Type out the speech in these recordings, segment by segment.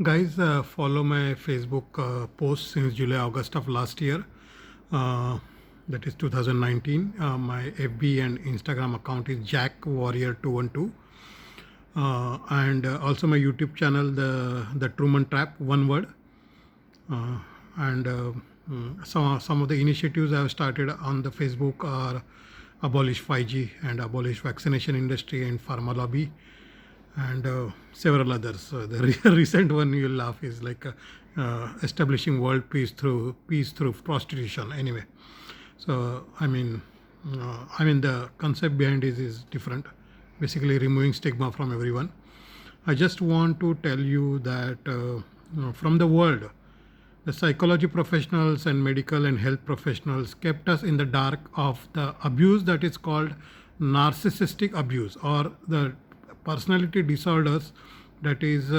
Guys, follow my Facebook post since July, August of last year. Uh, that is 2019. My FB and Instagram account is Jack Warrior 212. And also my YouTube channel, the Truman Trap, one word. And some of the initiatives I have started on the Facebook are abolish 5G and abolish vaccination industry and pharma lobby and several others. The recent one you'll laugh is like establishing world peace through prostitution. Anyway, so I mean the concept behind it is different. Basically, removing stigma from everyone. I just want to tell you that from the world, the psychology professionals and medical and health professionals kept us in the dark of the abuse that is called narcissistic abuse or the personality disorders that is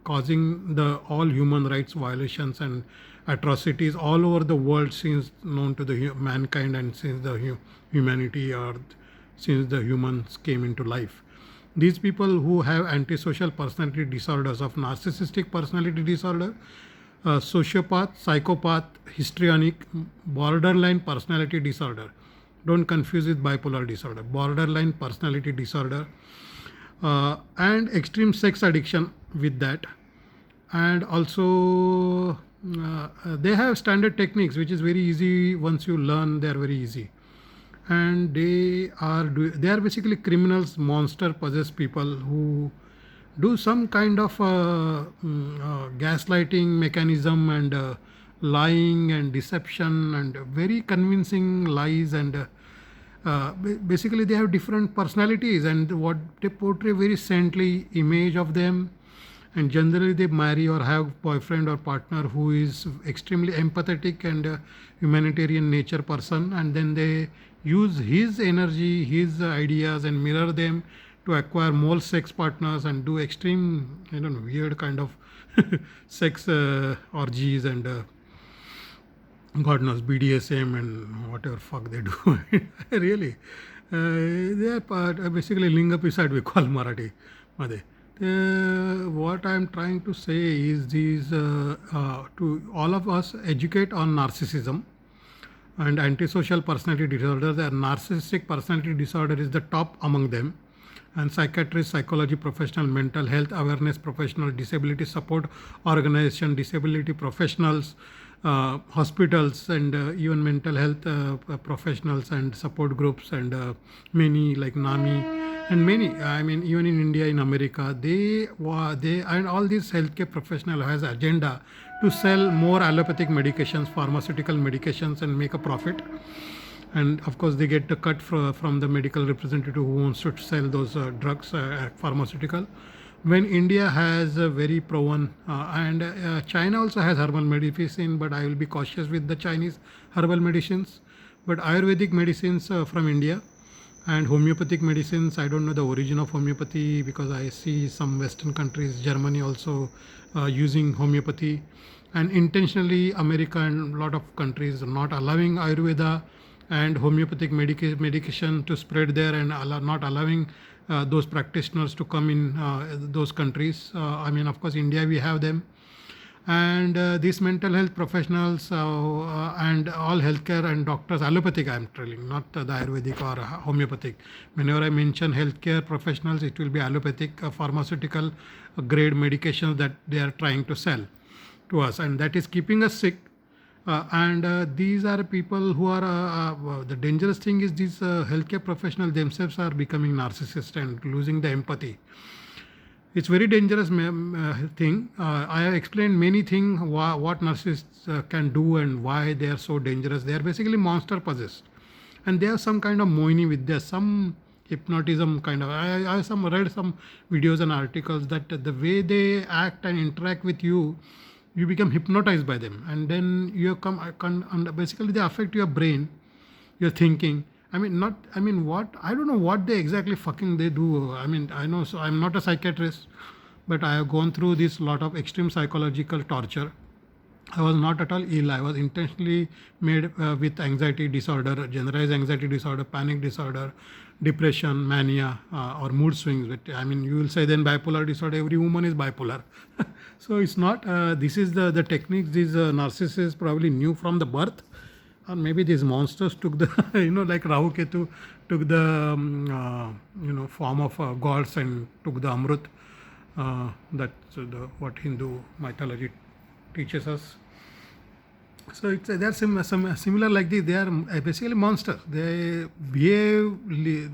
causing the all human rights violations and atrocities all over the world since known to the mankind and since the humanity or since the humans came into life. These people who have antisocial personality disorders of narcissistic personality disorder, sociopath, psychopath, histrionic, borderline personality disorder. Don't confuse with bipolar disorder. Borderline personality disorder and extreme sex addiction with that. And also, they have standard techniques, which is very easy. Once you learn, they are very easy. And they are basically criminals, monster possessed people who do some kind of gaslighting mechanism and lying and deception and very convincing lies and basically they have different personalities and what they portray very saintly image of them, and generally they marry or have boyfriend or partner who is extremely empathetic and humanitarian nature person, and then they use his energy, his ideas and mirror them to acquire more sex partners and do extreme, I don't know, weird kind of sex orgies and God knows BDSM and whatever fuck they do. Really, they are basically linga pisad we call Marathi मध्ये. What I'm trying to say is these to all of us educate on narcissism and antisocial personality disorder. The narcissistic personality disorder is the top among them, and psychiatrists, psychology professional, mental health awareness professional, disability support organization, disability professionals, hospitals, and even mental health professionals and support groups, and many like NAMI and many. I mean, even in India, in America, they and all these healthcare professional has agenda to sell more allopathic medications, pharmaceutical medications, and make a profit. And of course they get the cut from the medical representative who wants to sell those drugs, pharmaceutical. When India has a very proven and China also has herbal medicine, but I will be cautious with the Chinese herbal medicines. But Ayurvedic medicines from India and homeopathic medicines, I don't know the origin of homeopathy because I see some Western countries, Germany also using homeopathy, and intentionally America and a lot of countries are not allowing Ayurveda and homeopathic medication to spread there and not allowing those practitioners to come in those countries. I mean, of course, India we have them, and these mental health professionals and all healthcare and doctors, allopathic I'm telling, not the Ayurvedic or homeopathic. Whenever I mention healthcare professionals, it will be allopathic, pharmaceutical grade medications that they are trying to sell to us, and that is keeping us sick. And these are people who are the dangerous thing is these healthcare professionals themselves are becoming narcissist and losing the empathy. It's very dangerous thing. I have explained many things what narcissists can do and why they are so dangerous. They are basically monster possessed, and they have some kind of moini vidya, some hypnotism kind of. I some read some videos and articles that the way they act and interact with you, you become hypnotized by them, and then you come and basically they affect your brain, your thinking. I mean, not. I mean, what? I don't know what they exactly fucking they do. I mean, I know. So I'm not a psychiatrist, but I have gone through this lot of extreme psychological torture. I was not at all ill. I was intentionally made with anxiety disorder, generalized anxiety disorder, panic disorder, depression, mania, or mood swings. But I mean, you will say then bipolar disorder. Every woman is bipolar. So it's not. This is the techniques these narcissists probably knew from the birth, or maybe these monsters took the like Rahu Ketu took the form of gods and took the amrut. That's what Hindu mythology teaches us. So they are similar like this. They are basically monsters. They behave,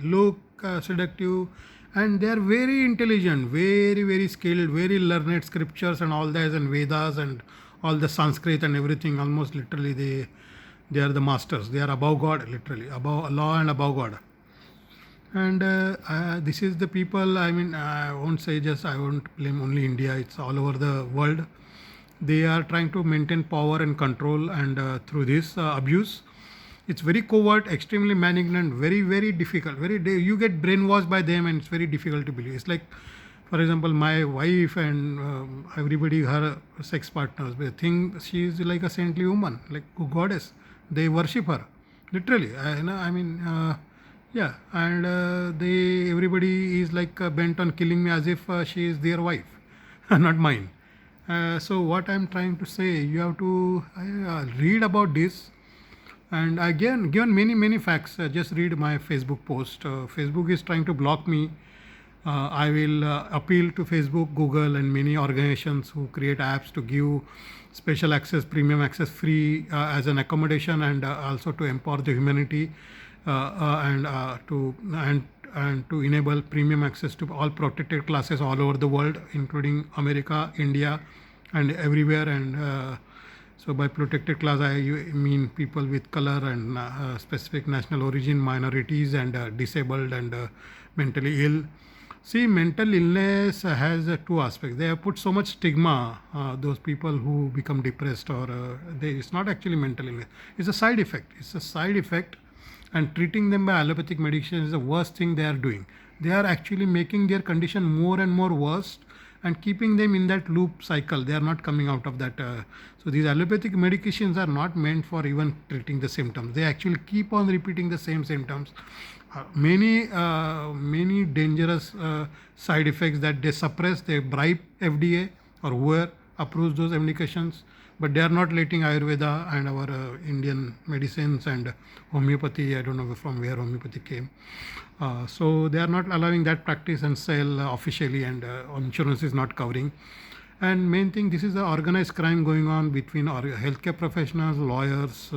look seductive, and they are very intelligent, very skilled, very learned scriptures and all that, and Vedas and all the Sanskrit and everything. Almost literally, they are the masters. They are above God, literally above Allah and above God. And this is the people. I mean, I won't say just. I won't blame only India. It's all over the world. They are trying to maintain power and control, and through this abuse, it's very covert, extremely malignant, very difficult. You get brainwashed by them, and it's very difficult to believe. It's like, for example, my wife and everybody, her sex partners, they think she is like a saintly woman, like a goddess. They worship her, literally. Yeah, and everybody is like bent on killing me as if she is their wife, not mine. So what I'm trying to say, you have to read about this, and again given many facts. Just read my Facebook post. Facebook is trying to block me. I will appeal to Facebook, Google, and many organizations who create apps to give special access, premium access, free as an accommodation, and also to empower the humanity, and to enable premium access to all protected classes all over the world, including America, India, and everywhere. And so by protected class, I mean people with color and specific national origin, minorities, and disabled and mentally ill. See, mental illness has two aspects. They have put so much stigma, those people who become depressed, or it's not actually mental illness. It's a side effect. It's a side effect, and treating them by allopathic medication is the worst thing they are doing. They are actually making their condition more and more worse and keeping them in that loop cycle. They are not coming out of that. So these allopathic medications are not meant for even treating the symptoms. They actually keep on repeating the same symptoms. Many dangerous side effects that they suppress. They bribe FDA or whoever approves those medications, but they are not letting Ayurveda and our Indian medicines and homeopathy. I don't know from where homeopathy came. So they are not allowing that practice and sell officially, and insurance is not covering. And main thing, this is the organized crime going on between our healthcare professionals, lawyers,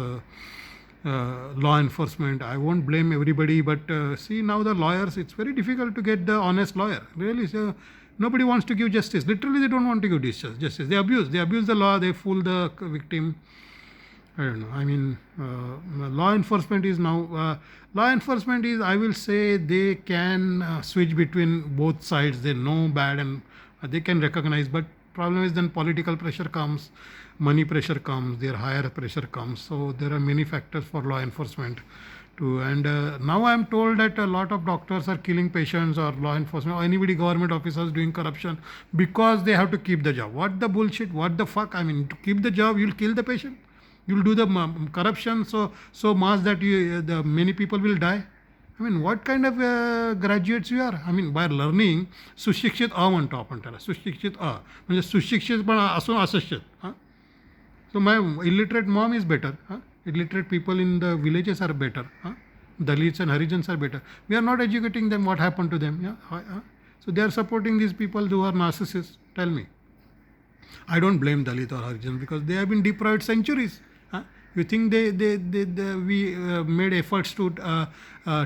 law enforcement. I won't blame everybody, but see, now the lawyers, it's very difficult to get the honest lawyer. Really, so nobody wants to give justice. Literally, they don't want to give justice. They abuse the law. They fool the victim. I don't know. I mean, law enforcement is now. Law enforcement is, I will say, they can switch between both sides. They know bad and they can recognize. But problem is then political pressure comes, money pressure comes, their higher pressure comes. So there are many factors for law enforcement too. And now I am told that a lot of doctors are killing patients, or law enforcement or anybody, government officers doing corruption because they have to keep the job. What the bullshit? What the fuck? I mean, to keep the job, you'll kill the patient. You'll do the corruption so much that the many people will die. I mean, what kind of graduates you are? I mean, by learning, सुशिक्षित म्हणतो आपण त्याला. सुशिक्षित म्हणजे सुशिक्षित पण असून अशिक्षित. So my illiterate mom is better. Illiterate people in the villages are better. Dalits and Harijans are better. We are not educating them. What happened to them? So they are supporting these people who are narcissists. Tell me. I don't blame Dalit or Harijans because they have been deprived centuries. You think we made efforts to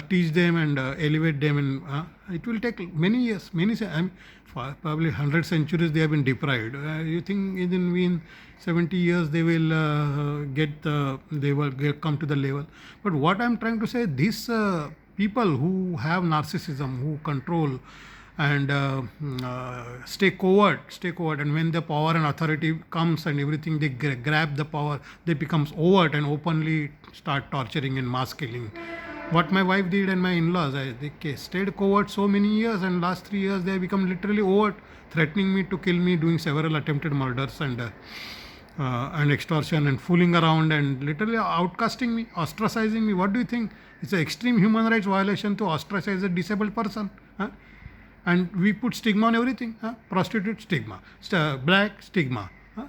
teach them and elevate them, and it will take many years, probably 100 centuries they have been deprived. You think in 70 years they will come to the level? But what I'm trying to say, these people who have narcissism, who control and stay covert, and when the power and authority comes and everything, they grab the power, they becomes overt and openly start torturing and mass killing. What my wife did and my in-laws, they stayed covert so many years, and last 3 years they have become literally overt, threatening me to kill me, doing several attempted murders, and and extortion and fooling around and literally outcasting me, ostracizing me. What do you think? It's an extreme human rights violation to ostracize a disabled person. Huh? And we put stigma on everything. Huh? Prostitute stigma, black stigma, huh?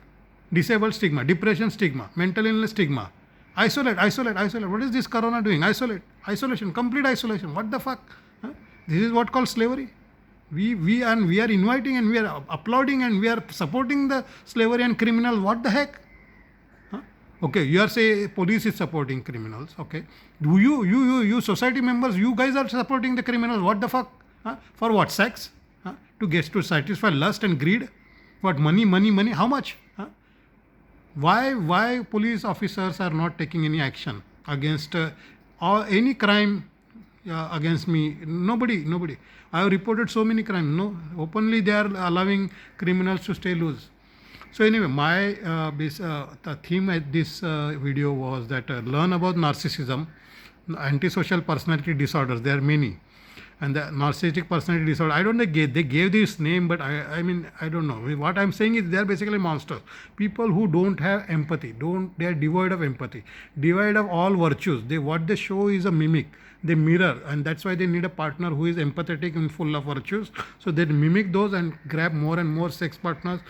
Disabled stigma, depression stigma, mental illness stigma. Isolate, isolate, isolate. What is this corona doing? Isolate, isolation, complete isolation. What the fuck? Huh? This is what called slavery. We are inviting and we are applauding and we are supporting the slavery and criminals. What the heck? Huh? Okay, you are say police is supporting criminals. Okay, do you society members, you guys are supporting the criminals? What the fuck? Huh? For what? Sex? Huh? To satisfy lust and greed? What? Money? How much? Huh? Why police officers are not taking any action against or any crime against me? Nobody. I have reported so many crimes. No, openly they are allowing criminals to stay loose. So anyway, my the theme at this video was that learn about narcissism, antisocial personality disorders. There are many, and the narcissistic personality disorder. I don't know they gave this name, but I mean I don't know. What I'm saying is they are basically monsters. People who don't have empathy, they are devoid of empathy, devoid of all virtues. What they show is a mimic. They mirror, and that's why they need a partner who is empathetic and full of virtues. So they mimic those and grab more and more sex partners,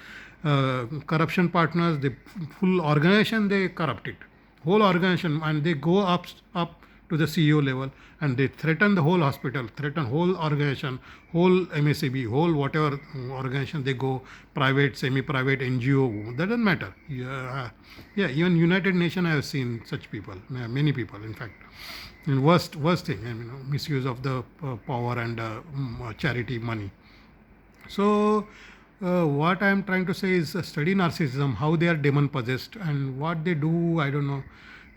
corruption partners. The full organization they corrupt it, whole organization, and they go up to the CEO level and they threaten the whole hospital, threaten whole organization, whole MSCB, whole whatever organization they go, private, semi-private, NGO, that doesn't matter. Yeah, even United Nations I have seen such people, many people in fact. And worst thing, misuse of the power and charity money. So what I am trying to say is study narcissism, how they are demon possessed and what they do, I don't know.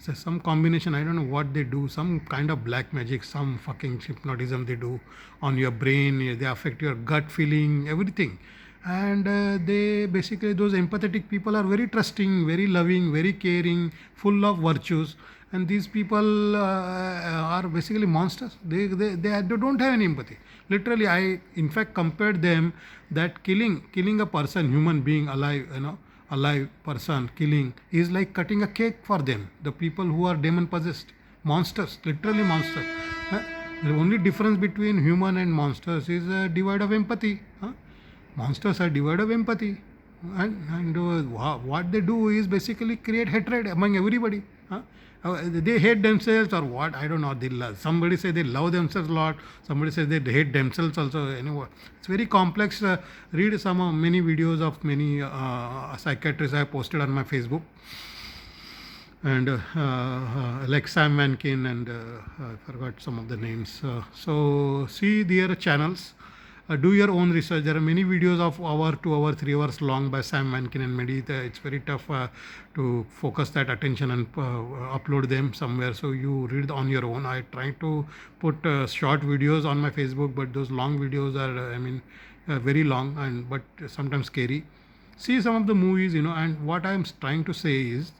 So some combination, I don't know what they do, some kind of black magic, some fucking hypnotism they do on your brain, they affect your gut feeling, everything. And they basically, those empathetic people are very trusting, very loving, very caring, full of virtues. And these people are basically monsters. They don't have any empathy. Literally, I in fact compared them that killing a person, human being alive, alive person killing is like cutting a cake for them. The people who are demon possessed, monsters, literally monsters. The only difference between human and monsters is a divide of empathy. Monsters are devoid of empathy, and what they do is basically create hatred among everybody. They hate themselves or what, I don't know. Somebody say they love themselves a lot, somebody says they hate themselves also. Anyway, it's very complex. Read many videos of many psychiatrists I have posted on my Facebook, and like Sam Mankin and I forgot some of the names. So see their channels. Do your own research. There are many videos of hour, 2 hour, 3 hours long by Sam Mankin and Mehdi. It's very tough to focus that attention and upload them somewhere. So you read on your own. I try to put short videos on my Facebook, but those long videos are, very long but sometimes scary. See some of the movies, and what I'm trying to say is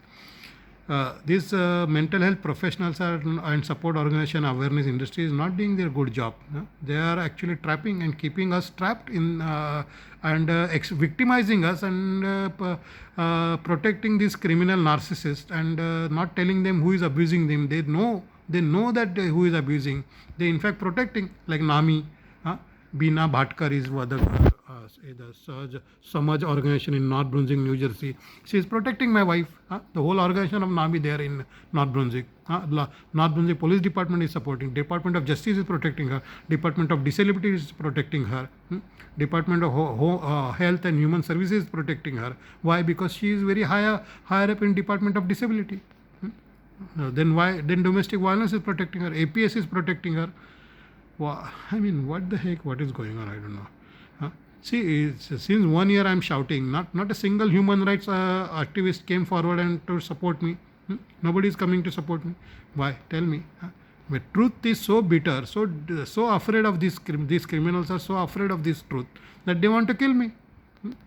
these mental health professionals and support organization awareness industry is not doing their good job. They are actually trapping and keeping us trapped in and victimizing us and protecting these criminal narcissists and not telling them who is abusing them. They know that who is abusing. They in fact protecting, like Nami. Beena Bhatkar is the Samaj organization in North Brunswick, New Jersey. She is protecting my wife. The whole organization of NAMI there in North Brunswick. North Brunswick Police Department is supporting. Department of Justice is protecting her. Department of Disability is protecting her. Department of Health and Human Services is protecting her. Why? Because she is very higher up in Department of Disability. Then domestic violence is protecting her. APS is protecting her. What the heck? What is going on? I don't know. See, since 1 year I'm shouting. Not a single human rights activist came forward and to support me. Nobody is coming to support me. Why? Tell me. But truth is so bitter, so afraid of these criminals are so afraid of this truth that they want to kill me.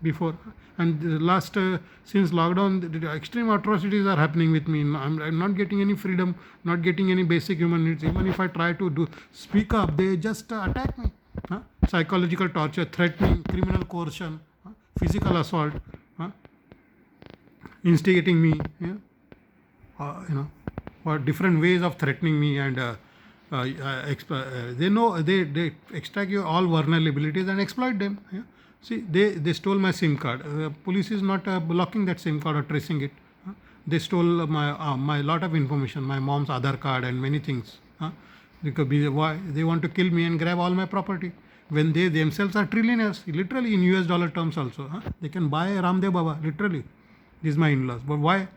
Before and the last since lockdown, the extreme atrocities are happening with me. I'm not getting any freedom, not getting any basic human needs. Even if I try to speak up, they just attack me. Psychological torture, threatening, criminal coercion, physical assault. instigating me, yeah, you know, or different ways of threatening me, and they know they extract your all vulnerabilities and exploit them. Yeah. See, they stole my SIM card. Police is not blocking that SIM card or tracing it. They stole my lot of information, my mom's Aadhaar card and many things. Because why they want to kill me and grab all my property when they themselves are trillionaires, literally in US dollar terms also. They can buy Ramdev Baba, literally. These my in-laws. But why?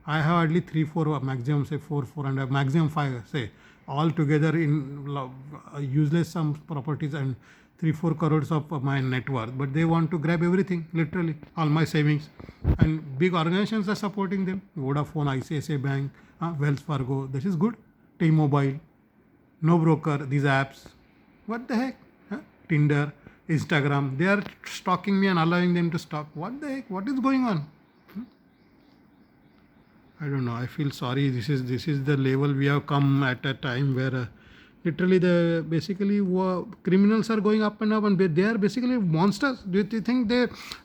I have hardly 3, 4, or maximum say 4, 4 and maximum 5, say all together in useless some properties and 3, 4 crores of my net worth. But they want to grab everything, literally, all my savings. And big organizations are supporting them. Vodafone, ICICI Bank, Wells Fargo. This is good. T-Mobile, no broker, these apps. What the heck? Tinder, Instagram. They are stalking me and allowing them to stalk. What the heck? What is going on? I don't know. I feel sorry. This is the level we have come at a time where literally the basically criminals are going up and up, and they are basically monsters. Do you think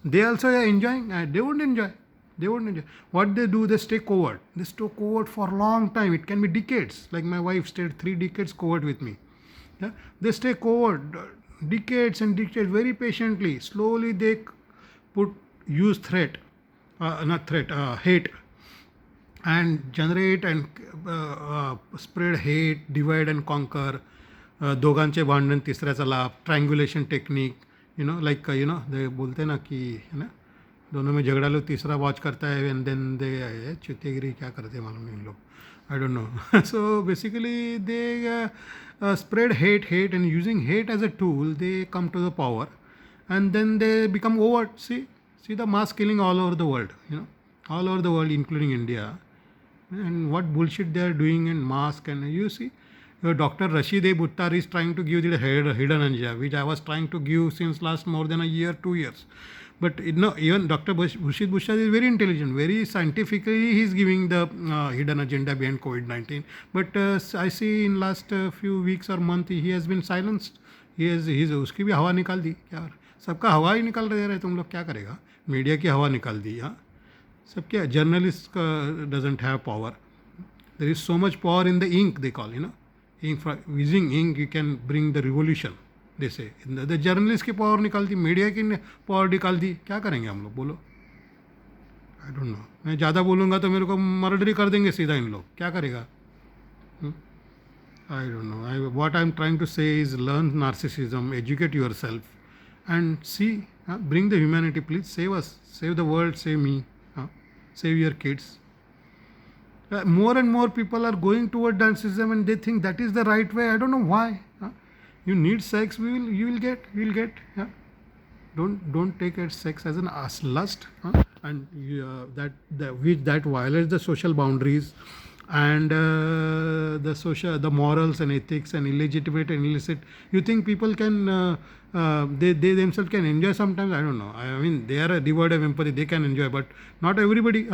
they also are enjoying? They won't enjoy. They won't enjoy. What they do, they stay covert. They stay covert for a long time. It can be decades. Like my wife stayed 3 decades covert with me. Yeah? They stay covert decades and decades very patiently. Slowly they use threat, not threat, hate, and generate and spread hate, divide and conquer, दोघांचे भांडण तिसऱ्याचा लाभ, triangulation technique, like they बोलते ना कि है ना, दोनों में झगड़ा लो, तीसरा वॉच करता है, एंड देन दे चुतेगिरी क्या करते हैं मालूम नहीं लोग, आई don't no. So basically they spread hate, and using hate as a tool they come to the power, and then they become overt. See the mass killing all over the world, all over the world including India, and what bullshit they are doing in mask. And you see, Dr. Rashid A. Buttar is trying to give the hidden agenda, which I was trying to give since last more than a year, 2 years. But even Dr. Rashid Buttar is very intelligent, very scientifically he is giving the hidden agenda behind COVID-19. But I see in last few weeks or month he has been silenced. He's उसकी भी हवा निकाल दी यार, सबका हवा ही निकाल रहे तुम लोग, क्या करेगा, मीडिया की हवा निकाल दी. हाँ, सब क्या, journalist doesn't have power. There is so much power in the ink, they call, ink. Using ink you can bring the revolution, they say. The journalist की power निकाल दी, मीडिया की power निकाल दी, क्या करेंगे हम लोग, बोलो. I don't know. मैं ज़्यादा बोलूँगा तो मेरे को मर्डर ही कर देंगे सीधा इन लोग, क्या करेगा. I don't know. What I'm trying to say is learn narcissism, educate yourself, and see, bring the humanity. Please save us, save the world, save me. Save your kids. More and more people are going toward narcissism, and they think that is the right way. I don't know why. You need sex, you will get. Yeah? Don't take sex as an lust, and that violates the social boundaries, and the morals and ethics and illegitimate and illicit. You think people can they themselves can enjoy sometimes? I don't know. I mean, they are devoid of empathy, they can enjoy, but not everybody.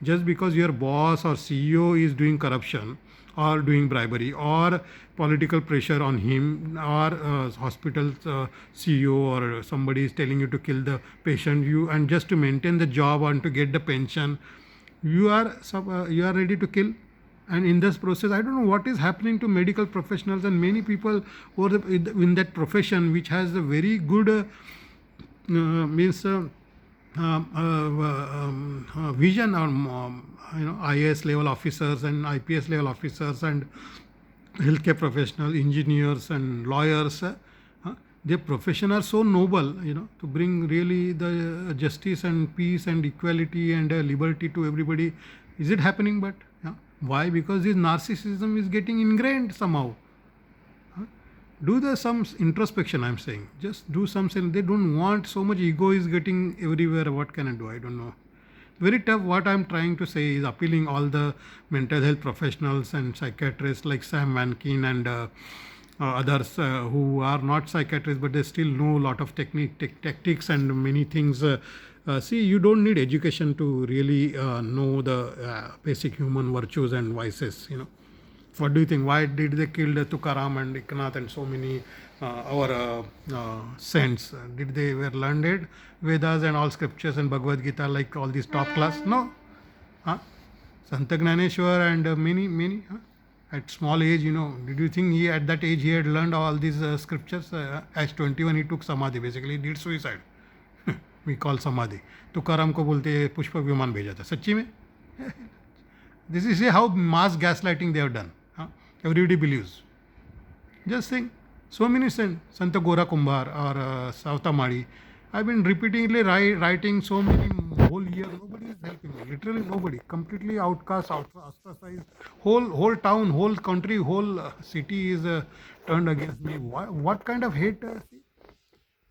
Just because your boss or CEO is doing corruption or doing bribery or political pressure on him, or hospital CEO or somebody is telling you to kill the patient, and just to maintain the job and to get the pension, you are ready to kill. And in this process, I don't know what is happening to medical professionals and many people in that profession, which has a very good vision on IAS level officers and IPS level officers and healthcare professionals, engineers and lawyers. Their profession are so noble, to bring really the justice and peace and equality and liberty to everybody. Is it happening? But why? Because this narcissism is getting ingrained somehow. Do some introspection, I'm saying. Just do some. They don't want so much ego is getting everywhere. What can I do? I don't know. Very tough. What I'm trying to say is appealing all the mental health professionals and psychiatrists like Sam Mankin and others who are not psychiatrists, but they still know a lot of tactics and many things. See, you don't need education to really know the basic human virtues and vices. What do you think? Why did they kill Tukaram and Eknath and so many our saints? Did they were learned Vedas and all scriptures and Bhagavad Gita like all these top class? No, Huh? Sant Gnaneshwar and many. Huh? At small age, did you think he at that age he had learned all these scriptures? As 21, he took samadhi. Basically, he did suicide. We call samadhi. Tukaram को बोलते पुष्पक विमान भेजा था सच्ची में. This is how mass gaslighting they have done. Huh? Everybody believes. Just think, so many Sant Gora Kumbhar or Savta Madi. I've been repeatedly writing so many whole year. Nobody is helping me. Literally nobody. Completely outcast, ostracized. Whole town, whole country, whole city is turned against me. What kind of hate? See?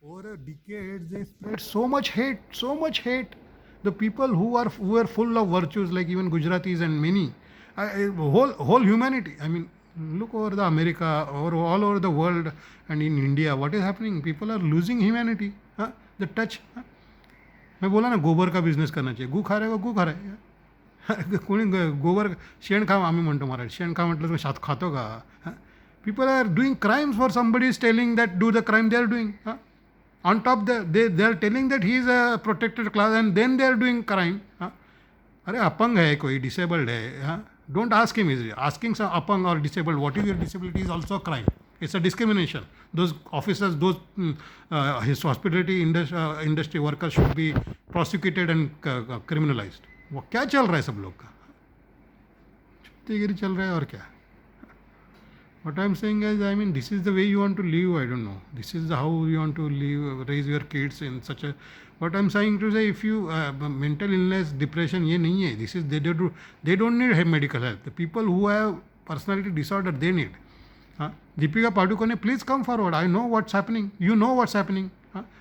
Over a decade, they spread so much hate, so much hate. The people who are full of virtues, like even Gujaratis and many, whole humanity. I mean, look over the America, or all over the world, and in India, what is happening? People are losing humanity. Huh? The touch. Huh? मैं बोला ना गोबर का business करना चाहिए. गू खा रहा है गू खा रहा है. कोणी गोबर शेण खा आम्ही म्हणतो मराठी. शेण खा म्हटलं तुम्ही शात खातो का? People are doing crimes for somebody is telling that do the crime they are doing. On top they are telling that he is a protected class and then they are doing crime. अरे अपंग है कोई disabled है. Don't ask him. Is asking some apang or disabled what is your disability is also a crime. It's a discrimination. Those officers, those his hospitality industry workers should be prosecuted and criminalized. वो क्या चल रहा है सब लोग का? छुट्टीगिरी चल रहा है और क्या? What I'm saying is, I mean, this is the way you want to live. I don't know. This is how you want to live, raise your kids in such a. What I'm saying to say, if you mental illness, depression, ये नहीं है. This is they don't need medical help. The people who have personality disorder, they need. Deepika Padukone, please come forward. I know what's happening. You know what's happening.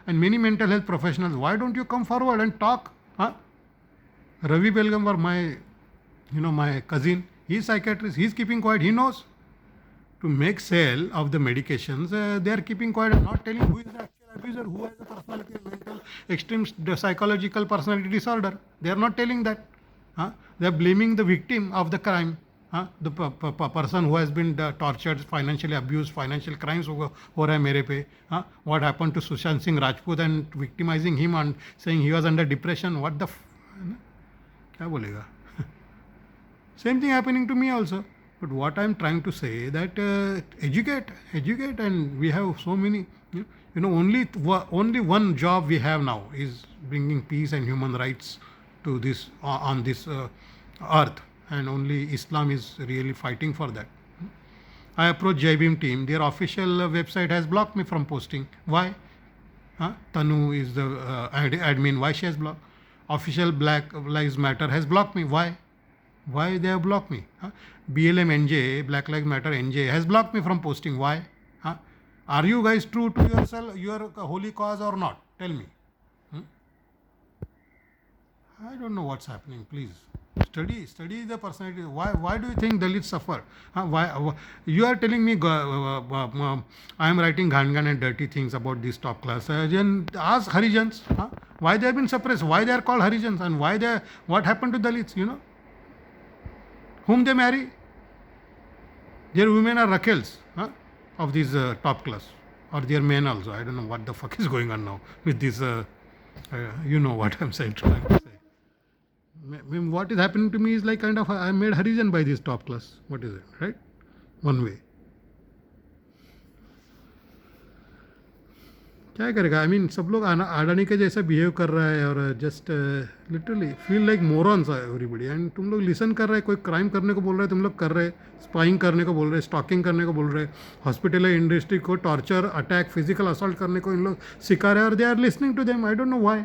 And many mental health professionals, why don't you come forward and talk? Ravi Belgam was my cousin. He's psychiatrist. He's keeping quiet. He knows. To make sale of the medications, they are keeping quiet and not telling who is the actual abuser, who has a personality, mental, extreme psychological personality disorder. They are not telling that. They are blaming the victim of the crime. The person who has been tortured, financially abused, financial crimes हो रहा है मेरे पे. What happened to Sushant Singh Rajput and victimizing him and saying he was under depression. What the क्या बोलेगा? Same thing happening to me also. But what I'm trying to say that educate, and we have so many. Only one job we have now is bringing peace and human rights to this on this earth, and only Islam is really fighting for that. I approached Jai Bhim team. Their official website has blocked me from posting. Why? Tanu is the admin. Why she has blocked? Official Black Lives Matter has blocked me. Why? Why they have blocked me? BLM NJ, Black Lives Matter NJ, has blocked me from posting. Why? Are you guys true to yourself, your holy cause or not? Tell me. I don't know what's happening. Please study the personality. Why do you think Dalits suffer? Why you are telling me I am writing ghan and dirty things about these top class? Then ask Harijans. Why they have been suppressed? Why they are called Harijans? And what happened to Dalits? Whom they marry? Their women are Rakhels of these top class, or their men also. I don't know what the fuck is going on now with this. You know what I'm trying to say. What is happening to me is like kind of I made Harijan by this top class. What is it, right? One way. क्या करेगा? I mean सब लोग अडानी के जैसा behave कर रहा है और just literally feel like morons everybody. And तुम लोग लिसन कर रहे हैं, कोई क्राइम करने को बोल रहे हैं, तुम लोग कर रहे, स्पाइंग करने को बोल रहे, स्टॉकिंग करने को बोल रहे, हॉस्पिटल इंडस्ट्री को टॉर्चर, अटैक, फिजिकल असॉल्ट करने को इन लोग सिखा रहे हैं और they are listening to them. I don't know why.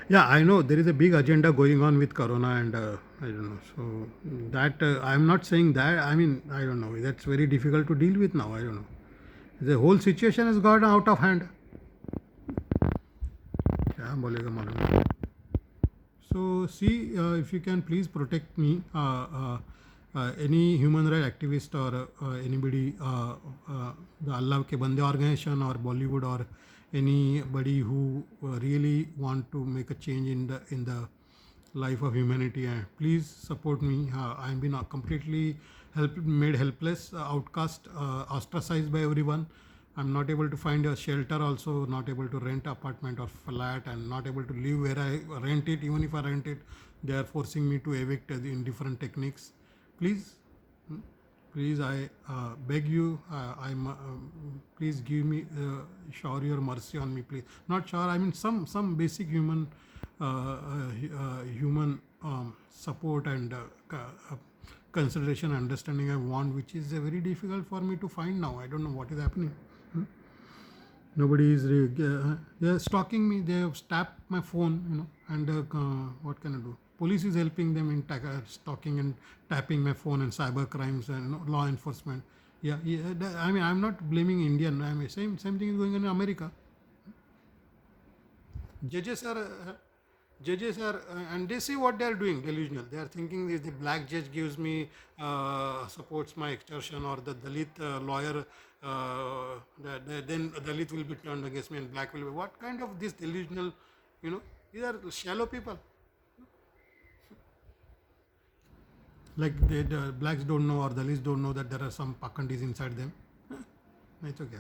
Yeah, I know there is a big agenda going on with Corona, and I don't know. So that I'm not saying that. I mean, I don't know. That's very difficult to deal with now. I don't know. The whole situation has gotten out of hand. क्या बोलेगा मालूम नहीं. So see, if you can please protect me, any human rights activist or anybody, the Allah के बंदे organization or Bollywood or anybody who really want to make a change in the life of humanity, and please support me. I've been completely made helpless, outcast, ostracized by everyone. I'm not able to find a shelter also, not able to rent apartment or flat, and not able to live where I rent it. Even if I rent it, they are forcing me to evict in different techniques. Please, please, I beg you, please give me, shower your mercy on me, please. Not shower, I mean some basic human, human support and consideration, understanding I want, which is very difficult for me to find now. I don't know what is happening. Nobody is they're stalking me. They have tapped my phone, and what can I do? Police is helping them in stalking and tapping my phone, and cyber crimes and law enforcement. Yeah, yeah. I mean, I'm not blaming Indian. I mean, same thing is going on in America. Judges are and they see what they are doing, delusional. They are thinking if the black judge gives me supports my extortion, or the Dalit lawyer, then Dalit will be turned against me and black will be. What kind of this delusional, these are shallow people. Like the blacks don't know or Dalits don't know that there are some Pakandis inside them. It's okay.